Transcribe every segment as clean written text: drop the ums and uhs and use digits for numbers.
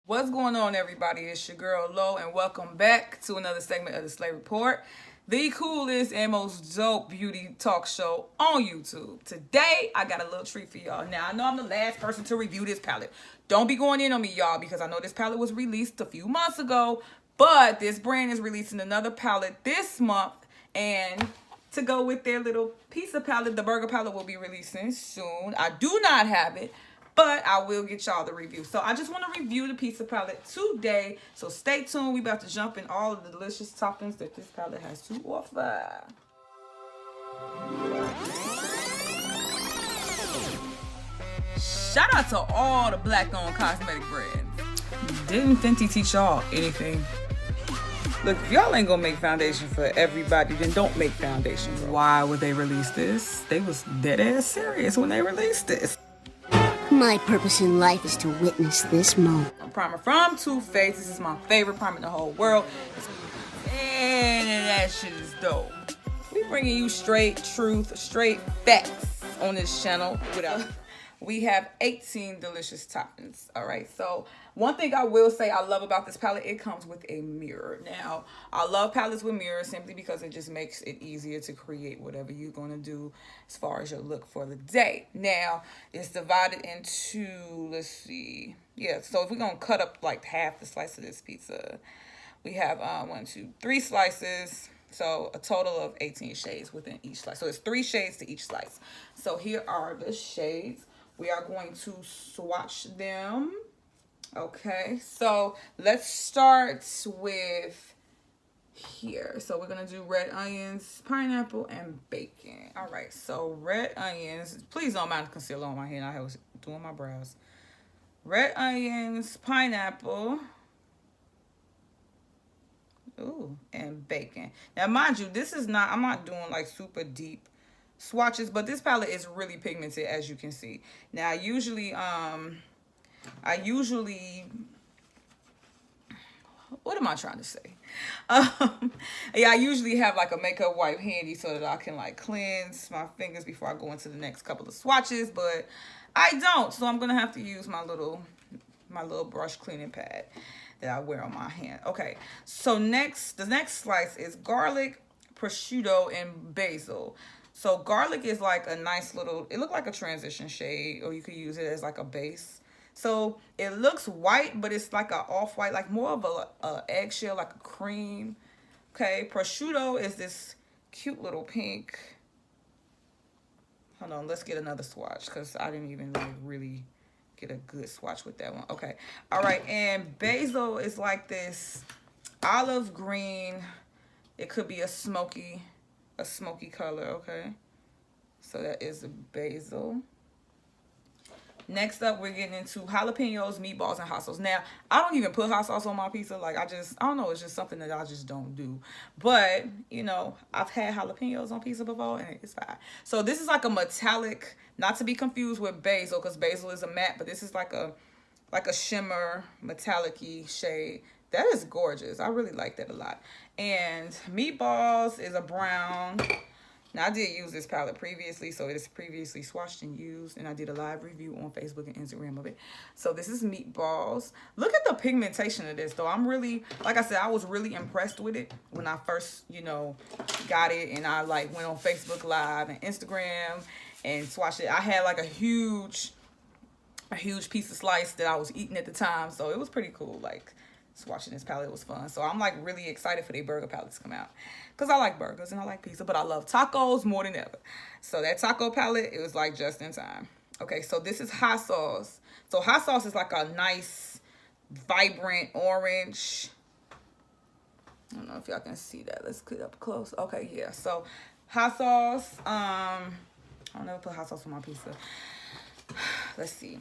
What's going on, everybody? It's your girl Lo, and welcome back to another segment of the Slay Report, the coolest and most dope beauty talk show on YouTube. Today, I got a little treat for y'all. Now, I know I'm the last person to review this palette. Don't be going in on me, y'all, because I know this palette was released a few months ago, but this brand is releasing another palette this month, and to go with their little pizza palette, the burger palette will be releasing soon. I do not have it, but I will get y'all the review. So I just want to review the pizza palette today. So stay tuned. We about to jump in all of the delicious toppings that this palette has to offer. Shout out to all the black-owned cosmetic brands. Didn't Fenty teach y'all anything? Look, if y'all ain't gonna make foundation for everybody, then don't make foundation. Why would they release this? They was dead ass serious when they released this. My purpose in life is to witness this moment. A primer from TooFaced. This is my favorite primer in the whole world. And that shit is dope. We bringing you straight truth, straight facts on this channel. We have 18 delicious toppings. All right. So one thing I will say I love about this palette, it comes with a mirror. Now, I love palettes with mirrors simply because it just makes it easier to create whatever you're going to do as far as your look for the day. Now, it's divided into, let's see. Yeah, so if we're going to cut up like half the slice of this pizza, we have 3 slices. So a total of 18 shades within each slice. So it's 3 shades to each slice. So here are the shades. We are going to swatch them. Okay, so let's start with here. So we're going to do red onions, pineapple, and bacon. All right, so red onions. Please don't mind the concealer on my hand. I was doing my brows. Red onions, pineapple. Ooh, and bacon. Now, mind you, this is not, I'm not doing like super deep swatches, but this palette is really pigmented, as you can see. Now, I usually what am I trying to say? Yeah, I usually have like a makeup wipe handy so that I can like cleanse my fingers before I go into the next couple of swatches, but I don't, so I'm gonna have to use my little brush cleaning pad that I wear on my hand. Okay, so the next slice is garlic, prosciutto, and basil. So garlic is like a nice little, it looked like a transition shade, or you could use it as like a base. So it looks white, but it's like a off-white, like more of a eggshell, like a cream. Okay, prosciutto is this cute little pink. Hold on, let's get another swatch because I didn't even really get a good swatch with that one. Okay, all right, and basil is like this olive green. It could be a smoky color. Okay, so that is the basil. Next up, we're getting into jalapenos, meatballs, and hot sauce. Now, I don't even put hot sauce on my pizza. Like, I don't know. It's just something that I just don't do. But, you know, I've had jalapenos on pizza before, and it's fine. So, this is like a metallic, not to be confused with basil, because basil is a matte. But this is like a shimmer, metallic-y shade. That is gorgeous. I really like that a lot. And meatballs is a brown. Now, I did use this palette previously, so it is previously swatched and used, and I did a live review on Facebook and Instagram of it. So this is meatballs. Look at the pigmentation of this, though. I'm really, like I said, I was really impressed with it when I first, you know, got it, and I, like, went on Facebook Live and Instagram and swatched it. I had, like, a huge piece of slice that I was eating at the time, so it was pretty cool, like, swatching this palette was fun. So I'm like really excited for the burger palettes to come out because I like burgers and I like pizza, but I love tacos more than ever. So that taco palette, it was like just in time. Okay, so this is hot sauce. So hot sauce is like a nice vibrant orange. I don't know if y'all can see that. Let's get up close. Okay, yeah. So hot sauce. I'll never put hot sauce on my pizza. Let's see.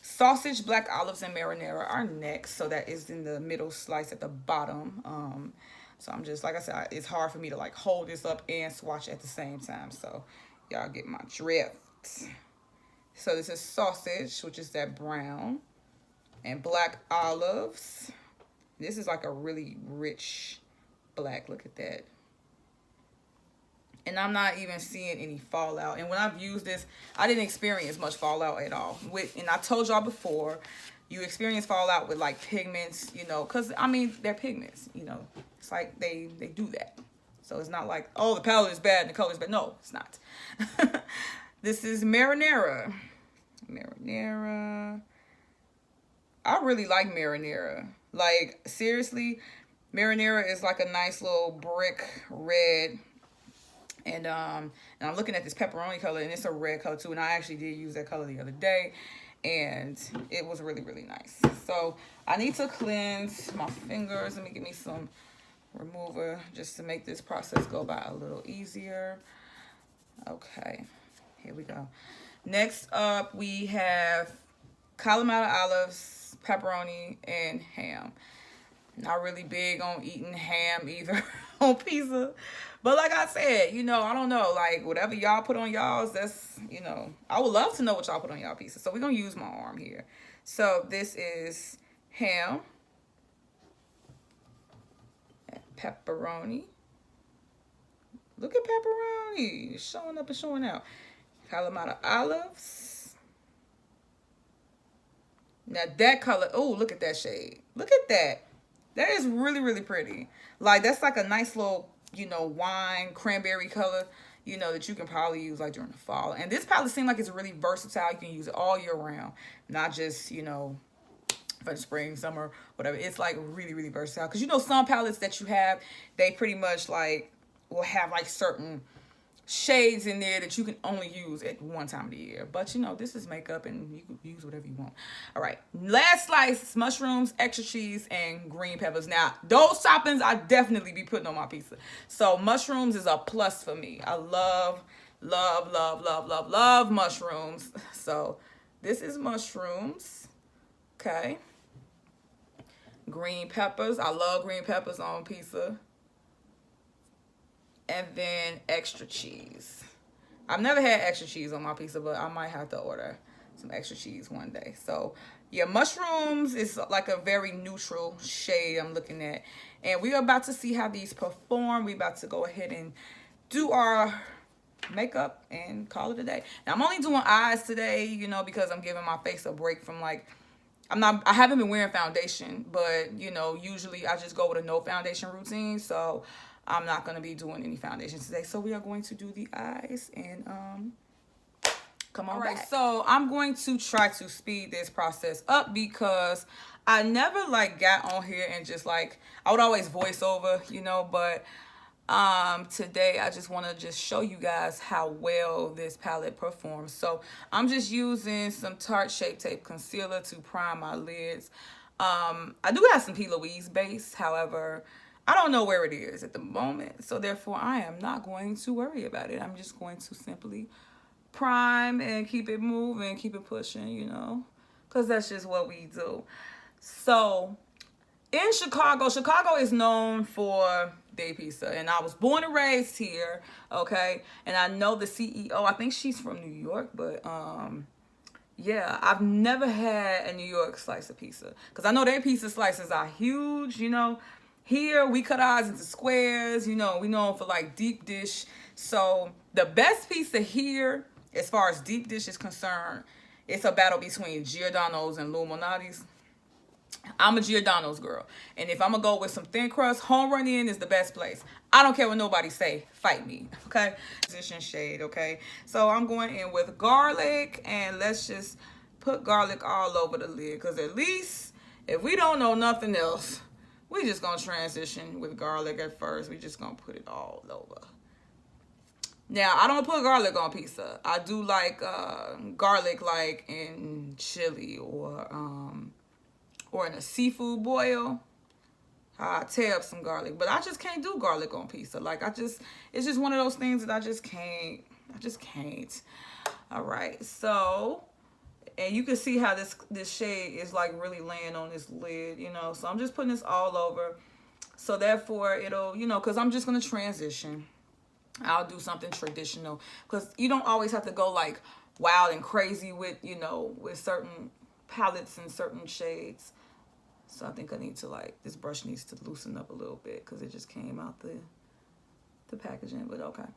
Sausage, black olives, and marinara are next. So that is in the middle slice at the bottom. So I'm just, like I said, it's hard for me to like hold this up and swatch at the same time. So y'all get my drift. So this is sausage, which is that brown, and black olives. This is like a really rich black. Look at that. And I'm not even seeing any fallout. And when I've used this, I didn't experience much fallout at all. And I told y'all before you experience fallout with like pigments, you know, because I mean they're pigments, you know. It's like they do that. So it's not like, oh, the palette is bad and the color is bad. No, it's not. This is Marinara. Marinara. I really like Marinara. Like, seriously, Marinara is like a nice little brick red. And I'm looking at this pepperoni color, and it's a red color too. And I actually did use that color the other day, and it was really, really nice. So I need to cleanse my fingers. Let me give me some remover just to make this process go by a little easier. Okay, here we go. Next up, we have Kalamata olives, pepperoni, and ham. Not really big on eating ham either on pizza. But like I said, you know, I don't know. Like, whatever y'all put on y'all's, that's, you know, I would love to know what y'all put on y'all pizza. So we're going to use my arm here. So this is ham. And pepperoni. Look at pepperoni. Showing up and showing out. Kalamata olives. Now that color, oh, look at that shade. Look at that. That is really, really pretty. Like, that's like a nice little, you know, wine, cranberry color, you know, that you can probably use like during the fall. And this palette seems like it's really versatile. You can use it all year round, not just, you know, for the spring, summer, whatever. It's like really, really versatile. Because, you know, some palettes that you have, they pretty much like will have like certain shades in there that you can only use at one time of the year. But, you know, this is makeup and you can use whatever you want. All right. Last slice, mushrooms, extra cheese, and green peppers. Now, those toppings I definitely be putting on my pizza. So mushrooms is a plus for me. I love, love, love, love, love, love mushrooms. So this is mushrooms. Okay. Green peppers. I love green peppers on pizza. And then extra cheese. I've never had extra cheese on my pizza, but I might have to order some extra cheese one day. So, yeah, mushrooms is like a very neutral shade I'm looking at. And we're about to see how these perform. We're about to go ahead and do our makeup and call it a day. Now, I'm only doing eyes today, you know, because I'm giving my face a break from like, I haven't been wearing foundation, but, you know, usually I just go with a no foundation routine. So I'm not going to be doing any foundation today. So we are going to do the eyes and come on back. So I'm going to try to speed this process up because I never like got on here and just like, I would always voice over, you know, but today I just want to just show you guys how well this palette performs. So I'm just using some Tarte Shape Tape Concealer to prime my lids. I do have some P. Louise base, however, I don't know where it is at the moment, so therefore I am not going to worry about it. I'm just going to simply prime and keep it moving, keep it pushing, you know, because that's just what we do. So in Chicago is known for their pizza, and I was born and raised here, okay, and I know the CEO, I think she's from New York, but yeah, I've never had a New York slice of pizza, because I know their pizza slices are huge, you know. Here, we cut ours into squares, you know, we known for like deep dish. So the best pizza here, as far as deep dish is concerned, it's a battle between Giordano's and Luminati's. I'm a Giordano's girl. And if I'm going to go with some thin crust, Home Run Inn is the best place. I don't care what nobody say. Fight me, okay? Position shade, okay? So I'm going in with garlic, and let's just put garlic all over the lid, because at least if we don't know nothing else, we just gonna transition with garlic at first. We just gonna put it all over. Now, I don't put garlic on pizza. I do like garlic like in chili or in a seafood boil. I tear up some garlic, but I just can't do garlic on pizza. Like it's just one of those things that I just can't. All right, so. And you can see how this shade is like really laying on this lid, you know. So I'm just putting this all over. So therefore it'll, you know, because I'm just going to transition. I'll do something traditional. Because you don't always have to go like wild and crazy with, you know, with certain palettes and certain shades. So I think I need to like, this brush needs to loosen up a little bit because it just came out the packaging. But okay.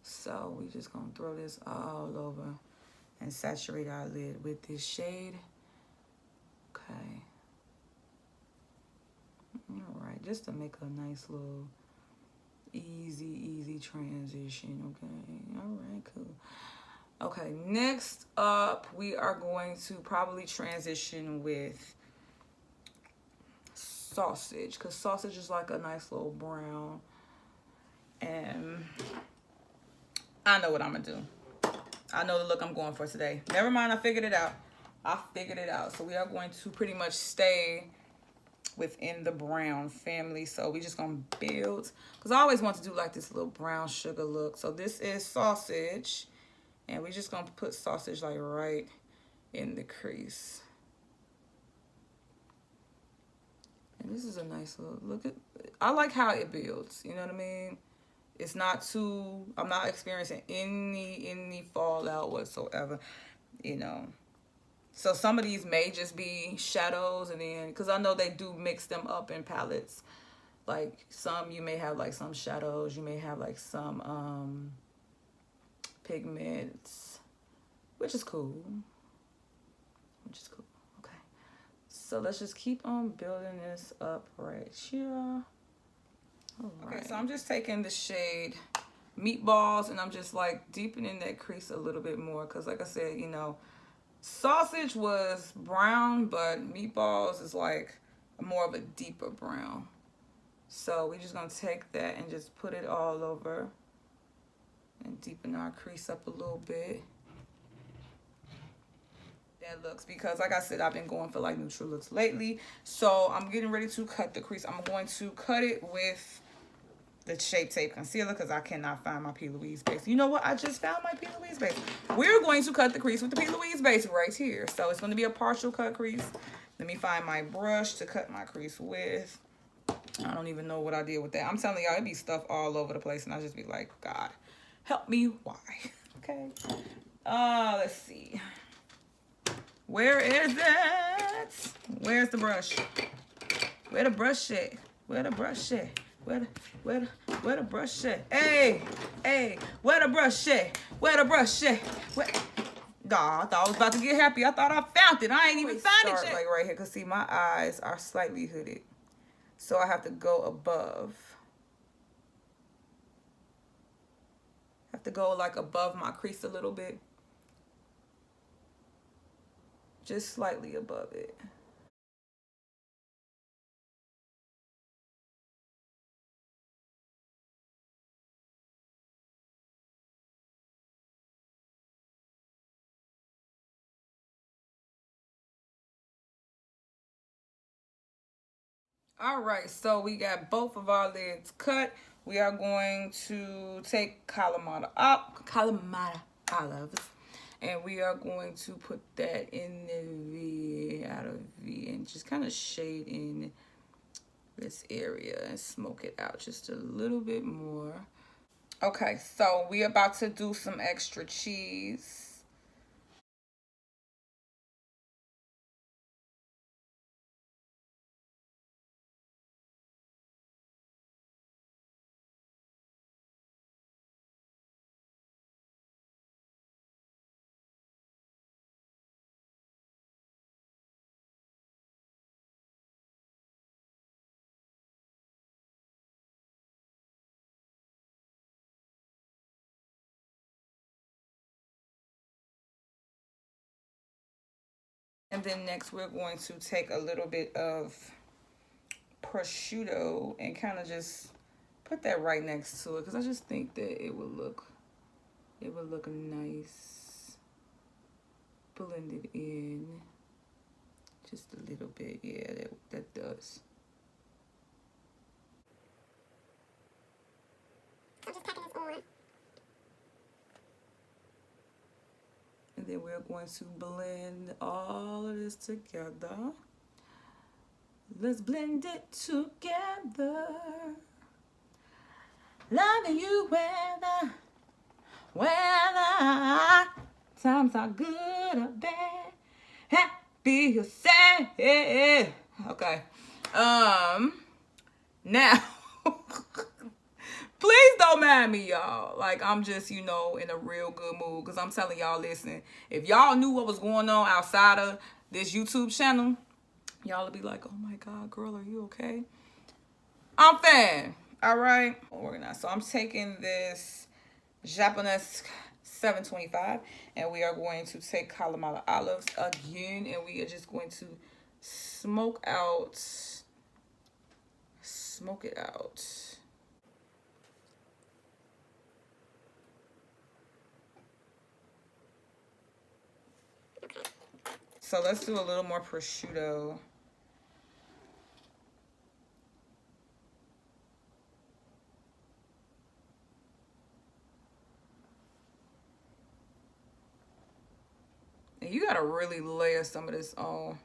So we just going to throw this all over and saturate our lid with this shade. Okay. Okay. All right, just to make a nice little easy transition. Okay. All right, cool. Okay, next up, we are going to probably transition with sausage, because sausage is like a nice little brown. And I know what I'm gonna do. I know the look I'm going for today. Never mind, I figured it out. So we are going to pretty much stay within the brown family. So we just gonna build, because I always want to do like this little brown sugar look. So this is sausage, and we just gonna put sausage like right in the crease. And this is a nice little look. I like how it builds, you know what I mean? It's not too, I'm not experiencing any fallout whatsoever, you know. So some of these may just be shadows, and then, because I know they do mix them up in palettes. Like some, you may have like some shadows, you may have like some pigments, which is cool. Okay. So let's just keep on building this up right here. All right. Okay, so I'm just taking the shade Meatballs, and I'm just like deepening that crease a little bit more, because like I said, you know, sausage was brown, but Meatballs is like more of a deeper brown. So we're just gonna take that and just put it all over and deepen our crease up a little bit. That looks, because like I said, I've been going for like neutral looks lately. So I'm getting ready to cut the crease. I'm going to cut it with the Shape Tape Concealer, because I cannot find my P. Louise base. You know what? I just found my P. Louise base. We're going to cut the crease with the P. Louise base right here. So it's going to be a partial cut crease. Let me find my brush to cut my crease with. I don't even know what I did with that. I'm telling y'all, it'd be stuff all over the place, and I just be like, God, help me, why? Okay. Let's see. Where is it? Where's the brush? Where the brush at? Where the brush at? Where the brush at? Hey, where the brush at? Where the brush at? Where? Nah, I thought I was about to get happy. I thought I found it. I ain't even found it yet. Like right here, cause see, my eyes are slightly hooded, so I have to go above. Have to go like above my crease a little bit, just slightly above it. All right, so we got both of our lids cut. We are going to take Kalamata olives, and we are going to put that in the V, out of V, and just kind of shade in this area and smoke it out just a little bit more. Okay, so we about to do some extra cheese. And then next we're going to take a little bit of prosciutto and kind of just put that right next to it, because I just think that it would look nice blended in just a little bit. Yeah, that does. I'm just packing this on. And then we're going to blend all of this together. Let's blend it together. Loving you whether times are good or bad, happy or sad. Okay. Now, please don't mind me, y'all. Like, I'm just, you know, in a real good mood, because I'm telling y'all, listen, if y'all knew what was going on outside of this YouTube channel, Y'all will be like, oh my God, girl, are you okay? I'm fine. All right. Organized. So I'm taking this Japanese 725 and we are going to take Kalamata olives again and we are just going to smoke it out. So let's do a little more prosciutto. And you gotta really layer some of this on,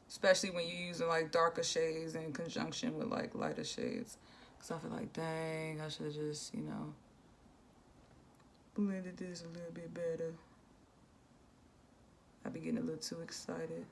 especially when you're using like darker shades in conjunction with like lighter shades. Cause I feel like, dang, I should have just, you know, blended this a little bit better. I be getting a little too excited.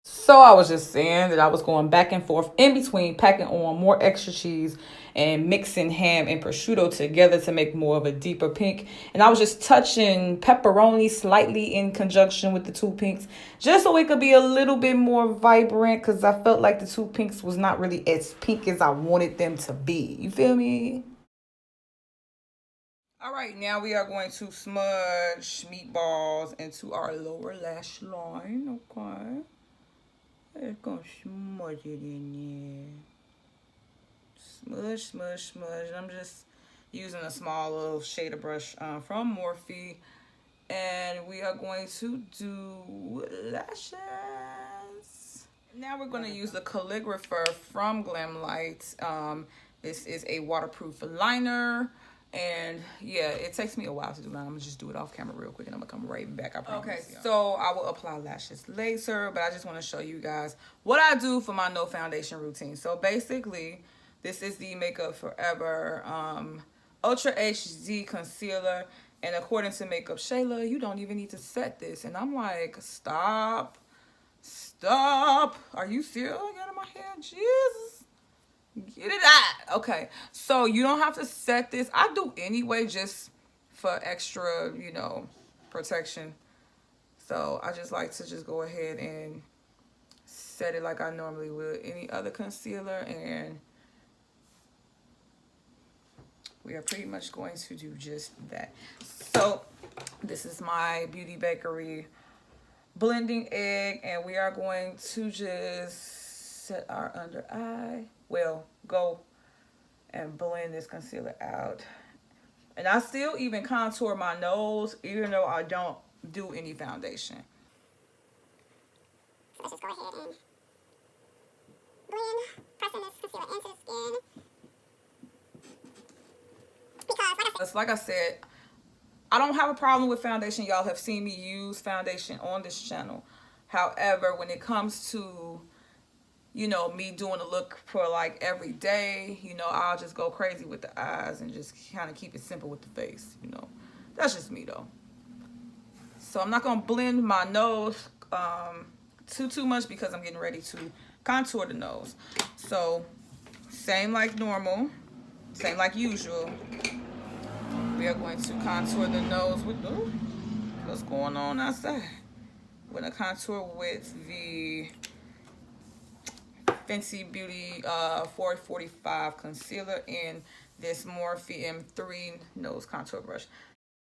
So I was just saying that I was going back and forth in between packing on more extra cheese and mixing ham and prosciutto together to make more of a deeper pink. And I was just touching pepperoni slightly in conjunction with the two pinks just so it could be a little bit more vibrant because I felt like the two pinks was not really as pink as I wanted them to be. You feel me? All right, now we are going to smudge meatballs into our lower lash line, okay? It's gonna smudge it in there. Smudge. And I'm just using a small little shader brush from Morphe. And we are going to do lashes. Now we're going to use the calligrapher from Glamlite. This is a waterproof liner. And yeah, it takes me a while to do that. I'm gonna just do it off camera real quick and I'm gonna come right back. I promise. Okay, so I will apply lashes later, but I just want to show you guys what I do for my no foundation routine. So basically, this is the Makeup Forever Ultra HD Concealer. And according to Makeup Shayla, you don't even need to set this. And I'm like, stop. Are you serious? Get out of my hair, Jesus. Get it out. Okay, so you don't have to set this. I do anyway just for extra, you know, protection. So I just like to just go ahead and set it like I normally would any other concealer. And we are pretty much going to do just that. So this is my Beauty Bakery blending egg. And we are going to just set our under eye. Well, go and blend this concealer out. And I still even contour my nose even though I don't do any foundation. So let's just go ahead and blend, pressing this concealer into the skin. Because like I said, I don't have a problem with foundation. Y'all have seen me use foundation on this channel. However, when it comes to, you know, me doing a look for like every day, you know, I'll just go crazy with the eyes and just kind of keep it simple with the face, you know. That's just me though. So I'm not going to blend my nose too much because I'm getting ready to contour the nose. So same like normal, same like usual. We are going to contour the nose with, ooh, what's going on outside? We're going to contour with the Fenty Beauty 445 concealer in this Morphe M3 nose contour brush.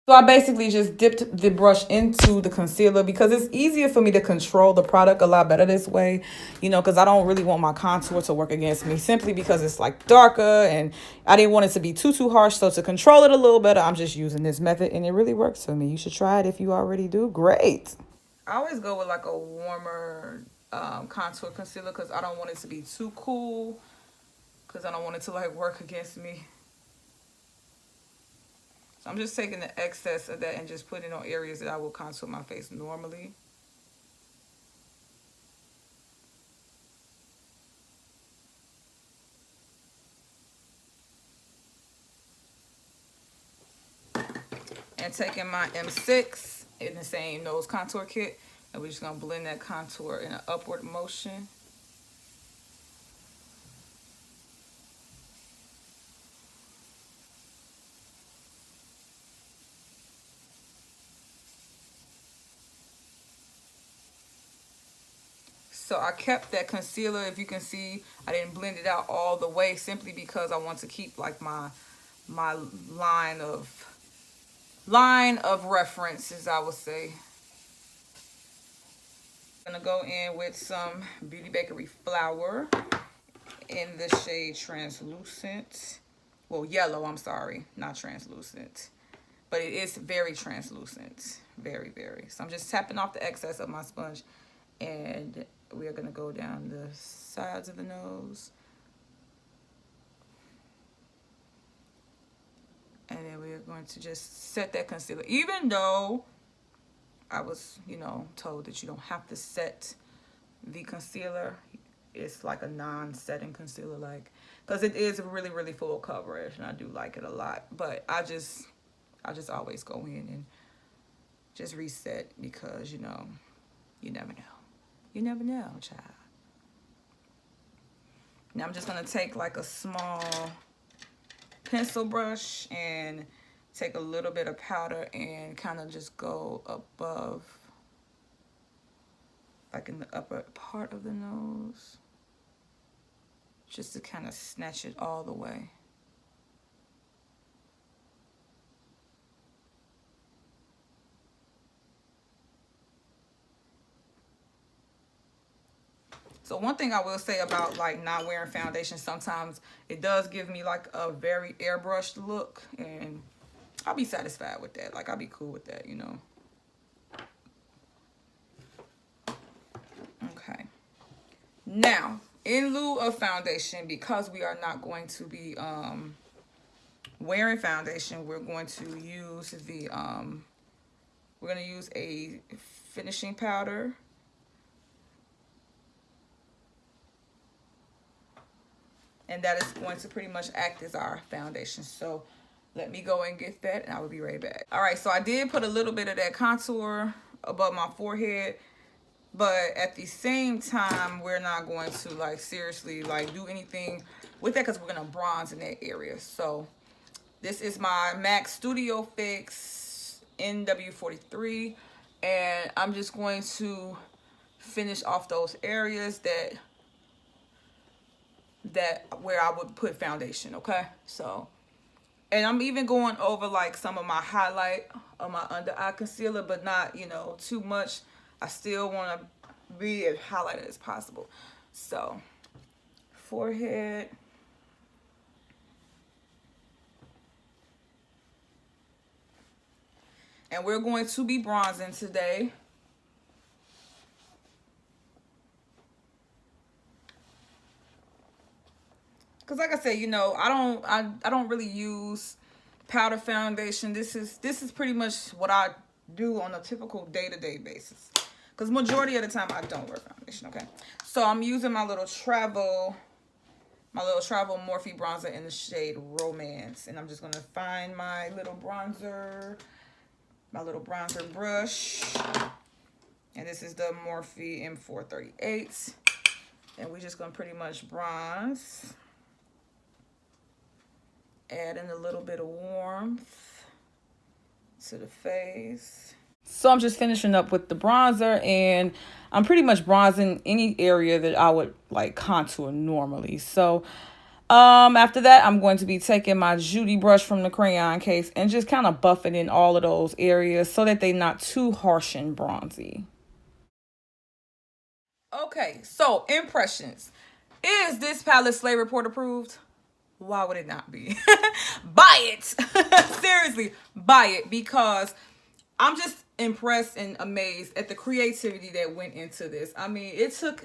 So I basically just dipped the brush into the concealer because it's easier for me to control the product a lot better this way, you know, because I don't really want my contour to work against me simply because it's like darker and I didn't want it to be too harsh. So to control it a little better, I'm just using this method and it really works for me. You should try it if you already do. Great. I always go with like a warmer contour concealer because I don't want it to be too cool because I don't want it to like work against me. So I'm just taking the excess of that and just putting it on areas that I will contour my face normally. And taking my M6 in the same nose contour kit, and we're just gonna blend that contour in an upward motion. So So I kept that concealer. If you can see, I didn't blend it out all the way simply because I want to keep like my line of reference, as I would say. I'm gonna go in with some Beauty Bakery flour in the shade translucent. Well, yellow, I'm sorry, not translucent. But it is very translucent. Very, very. So I'm just tapping off the excess of my sponge. And we are going to go down the sides of the nose. And then we are going to just set that concealer. Even though I was, you know, told that you don't have to set the concealer. It's like a non-setting concealer, like, because it is really, really full coverage. And I do like it a lot. But I just always go in and just reset because, you know, you never know. You never know, child. Now I'm just going to take like a small pencil brush and take a little bit of powder and kind of just go above, like in the upper part of the nose, just to kind of snatch it all the way. So one thing I will say about like not wearing foundation, sometimes it does give me like a very airbrushed look, and I'll be satisfied with that. Like I'll be cool with that, you know. Okay. Now, in lieu of foundation, because we are not going to be wearing foundation, we're going to use the we're going to use a finishing powder. And that is going to pretty much act as our foundation. So let me go and get that and I will be right back. All right, so I did put a little bit of that contour above my forehead. But at the same time, we're not going to like seriously like do anything with that because we're going to bronze in that area. So this is my MAC StufioFix NW43. And I'm just going to finish off those areas that where I would put foundation, okay? So, and I'm even going over like some of my highlight of my under eye concealer, but not, you know, too much. I still want to be as highlighted as possible. So, forehead. And we're going to be bronzing today. Because like I said, you know, I don't really use powder foundation. This is pretty much what I do on a typical day-to-day basis. Because majority of the time I don't wear foundation, okay? So I'm using my little travel Morphe bronzer in the shade Romance. And I'm just going to find my little bronzer brush. And this is the Morphe M438. And we're just going to pretty much bronze. Adding a little bit of warmth to the face. So I'm just finishing up with the bronzer, and I'm pretty much bronzing any area that I would like contour normally. So after that, I'm going to be taking my Judy brush from the crayon case and just kind of buffing in all of those areas so that they're not too harsh and bronzy. Okay, so impressions. Is this palette Slay Report approved? Why would it not be? Buy it. Seriously, buy it, because I'm just impressed and amazed at the creativity that went into this. I mean, it took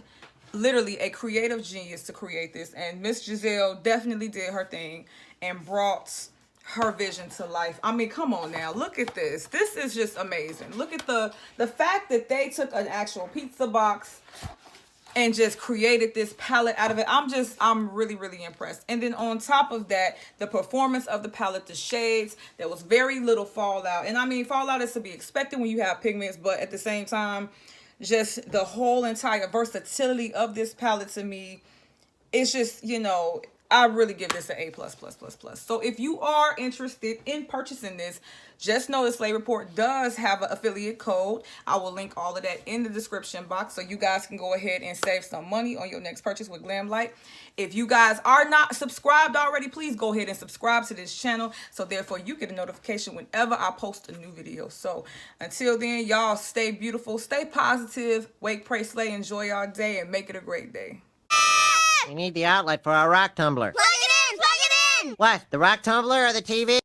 literally a creative genius to create this, and Miss Giselle definitely did her thing and brought her vision to life. I mean, come on now, look at this. This is just amazing. Look at the fact that they took an actual pizza box and just created this palette out of it. I'm really, really impressed. And then on top of that, the performance of the palette, the shades, there was very little fallout. And I mean, fallout is to be expected when you have pigments, but at the same time, just the whole entire versatility of this palette to me, it's just, you know, I really give this an A++++. So if you are interested in purchasing this, just know the Slay Report does have an affiliate code. I will link all of that in the description box so you guys can go ahead and save some money on your next purchase with Glamlite. If you guys are not subscribed already, please go ahead and subscribe to this channel so therefore you get a notification whenever I post a new video. So until then, y'all stay beautiful, stay positive, wake, pray, slay, enjoy your day, and make it a great day. We need the outlet for our rock tumbler. Plug it in! Plug it in! What, the rock tumbler or the TV?